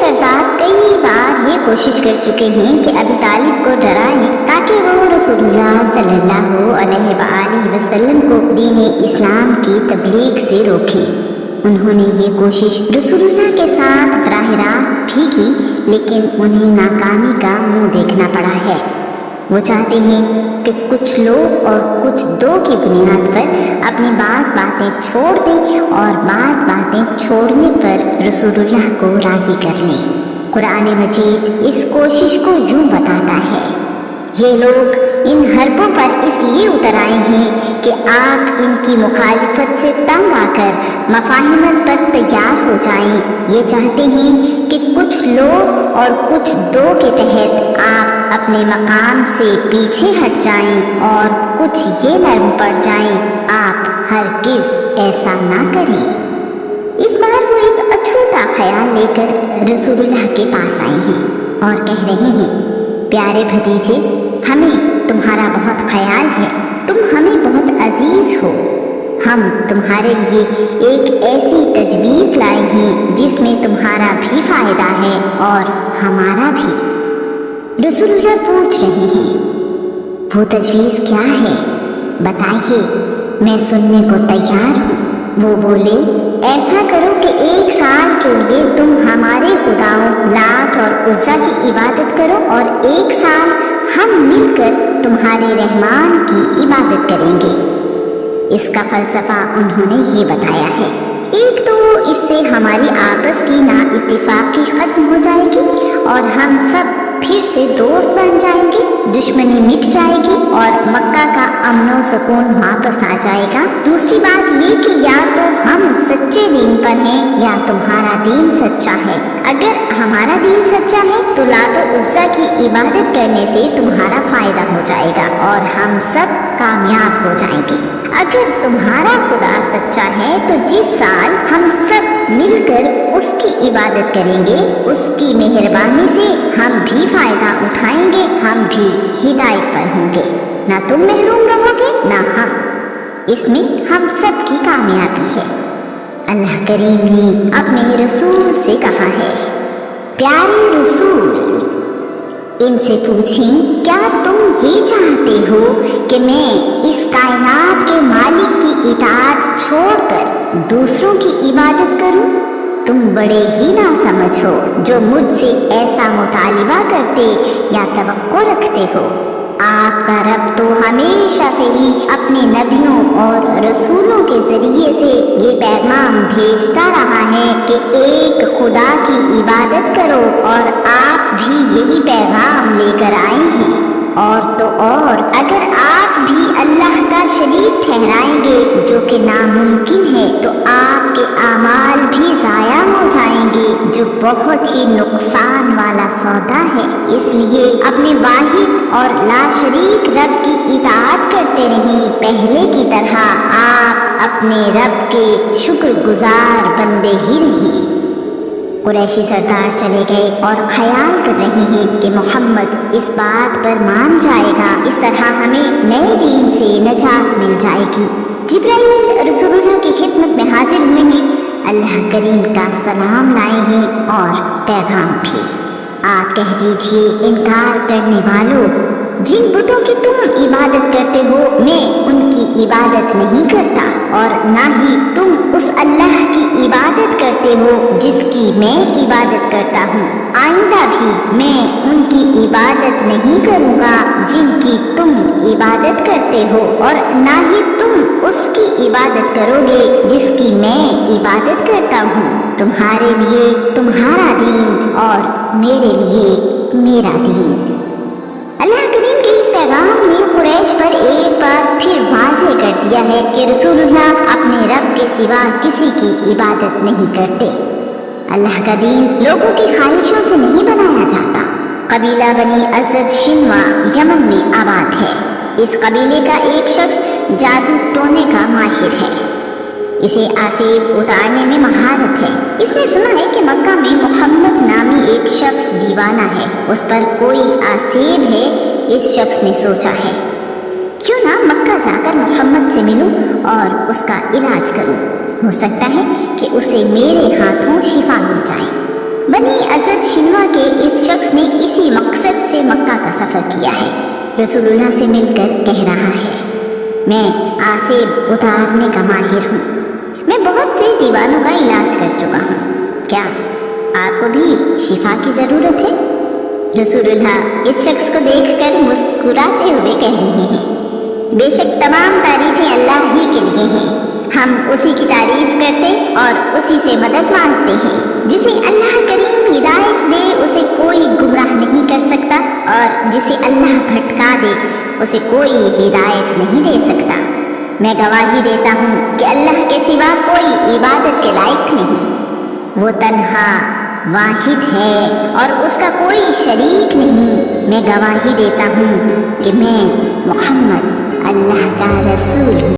سردار کئی بار یہ کوشش کر چکے ہیں کہ ابی طالب کو ڈرائیں تاکہ وہ رسول اللہ صلی اللہ علیہ وآلہ وسلم کو دین اسلام کی تبلیغ سے روکیں۔ انہوں نے یہ کوشش رسول اللہ کے ساتھ براہ راست بھی کی، لیکن انہیں ناکامی کا منہ دیکھنا پڑا ہے۔ وہ چاہتے ہیں کہ کچھ لوگ اور کچھ دو کی بنیاد پر اپنی بعض باتیں چھوڑ دیں اور بعض باتیں چھوڑنے پر رسول اللہ کو راضی کر لیں۔ قرآن مجید اس کوشش کو یوں بتاتا ہے، یہ لوگ ان حربوں پر اس لیے اتر آئے ہیں کہ آپ ان کی مخالفت سے تنگ آ کر مفاہمت پر تیار ہو جائیں۔ یہ چاہتے ہیں کہ کچھ لوگ اور کچھ دو کے تحت آپ اپنے مقام سے پیچھے ہٹ جائیں اور کچھ یہ نرم پڑ جائیں۔ آپ ہرگز ایسا نہ کریں۔ اس بار وہ ایک اچھوتا خیال لے کر رسول اللہ کے پاس آئے ہیں اور کہہ رہے ہیں، پیارے بھتیجے، ہمیں تمہارا بہت خیال ہے، تم ہمیں بہت عزیز ہو۔ ہم تمہارے لیے ایک ایسی تجویز لائے ہیں جس میں تمہارا بھی فائدہ ہے اور ہمارا بھی۔ رسول اللہ پوچھ رہے ہیں، وہ تجویز کیا ہے؟ بتائیے، میں سننے کو تیار ہوں۔ وہ بولے، ایسا کرو کہ 1 سال کے لیے تم ہمارے خداؤں لات اور عزا کی عبادت کرو اور 1 سال ہم مل کر تمہارے رحمان کی عبادت کریں گے۔ اس کا فلسفہ انہوں نے یہ بتایا ہے، ایک تو اس سے ہماری آپس کی نا اتفاقی ختم ہو جائے گی اور ہم سب پھر سے دوست بن جائیں گے، دشمنی مٹ جائے گی اور مکہ کا امن و سکون واپس آ جائے گا۔ دوسری بات یہ کہ یا تو ہم سچے دین پر ہیں یا تمہارا دین سچا ہے۔ اگر ہمارا دین سچا ہے تو لات و عزا کی عبادت کرنے سے تمہارا فائدہ ہو جائے گا اور ہم سب کامیاب ہو جائیں گے۔ اگر تمہارا خدا سچا ہے تو جس سال ہم سب مل کر اس کی عبادت کریں گے، اس کی مہربانی سے ہم بھی فائدہ اٹھائیں گے، ہم بھی ہدایت پر ہوں گے، نہ تم محروم رہو گے نہ ہم۔ اس میں ہم سب کی کامیابی ہے۔ اللہ کریم نے اپنے رسول سے کہا ہے، پیارے رسول، ان سے پوچھیں، کیا تم یہ چاہتے ہو کہ میں اس کائنات کے مالک کی اطاعت چھوڑ کر دوسروں کی عبادت کروں؟ تم بڑے ہی نہ سمجھ ہو جو مجھ سے ایسا مطالبہ کرتے یا توقع رکھتے ہو۔ آپ کا رب تو ہمیشہ سے ہی اپنے نبیوں اور رسولوں کے ذریعے سے یہ پیغام بھیجتا رہا ہے کہ ایک خدا کی عبادت کرو، اور آپ بھی یہی پیغام لے کر آئے ہیں۔ اور تو اور اگر آپ بھی اللہ کا شریک ٹھہرائیں گے جو کہ ناممکن ہے تو آپ کے اعمال بھی ضائع ہو جائیں گے، جو بہت ہی نقصان والا سودا ہے۔ اس لیے اپنے واحد اور لا شریک رب کی اطاعت کرتے رہیں، پہلے کی طرح آپ اپنے رب کے شکر گزار بندے ہی رہیں۔ قریشی سردار چلے گئے اور خیال کر رہے ہیں کہ محمد اس بات پر مان جائے گا، اس طرح ہمیں نئے دین سے نجات مل جائے گی۔ جبرائیل رسول اللہ کی خدمت میں حاضر ہوئے ہیں، اللہ کریم کا سلام لائے ہیں اور پیغام بھی۔ آپ کہہ دیجئے، انکار کرنے والوں، جن بتوں کی تم عبادت کرتے ہو میں ان کی عبادت نہیں کرتا، اور نہ ہی تم اس اللہ کی عبادت کرتے ہو جس کی میں عبادت کرتا ہوں۔ آئندہ بھی میں ان کی عبادت نہیں کروں گا جن کی تم عبادت کرتے ہو، اور نہ ہی تم اس کی عبادت کرو گے جس کی میں عبادت کرتا ہوں۔ تمہارے لیے تمہارا دین اور میرے لیے میرا دین۔ اللہ کریم کے اس پیغام نے قریش پر ایک بار پھر واضح کر دیا ہے کہ رسول اللہ اپنے رب کے سوا کسی کی عبادت نہیں کرتے۔ اللہ کا دین لوگوں کی خواہشوں سے نہیں بنایا جاتا۔ قبیلہ بنی اسد شنوا یمن میں آباد ہے۔ اس قبیلے کا ایک شخص جادو ٹونے کا ماہر ہے، اسے آسیب اتارنے میں مہارت ہے۔ اس نے سنا ہے کہ مکہ میں محمد نامی ایک شخص دیوانہ ہے، اس پر کوئی آسیب ہے۔ اس شخص نے سوچا ہے، کیوں نہ مکہ جا کر محمد سے ملوں اور اس کا علاج کروں، ہو سکتا ہے کہ اسے میرے ہاتھوں شفا مل جائے۔ بنی اسد شنوا کے اس شخص نے اسی مقصد سے مکہ کا سفر کیا ہے۔ رسول سے مل کر کہہ رہا ہے، میں آسیب اتارنے کا ماہر ہوں، میں بہت سے دیوانوں کا علاج کر چکا ہوں، کیا آپ کو بھی شفا کی ضرورت ہے؟ رسول اللہ اس شخص کو دیکھ کر مسکراتے ہوئے کہہ رہے ہیں، بے شک تمام تعریفیں اللہ ہی کے لیے ہیں، ہم اسی کی تعریف کرتے اور اسی سے مدد مانگتے ہیں۔ جسے اللہ کریم ہدایت دے اسے کوئی گمراہ نہیں کر سکتا، اور جسے اللہ بھٹکا دے اسے کوئی ہدایت نہیں دے سکتا۔ میں گواہی دیتا ہوں کہ اللہ کے سوا کوئی عبادت کے لائق نہیں، وہ تنہا واحد ہے اور اس کا کوئی شریک نہیں۔ میں گواہی دیتا ہوں کہ میں محمد اللہ کا رسول ہوں۔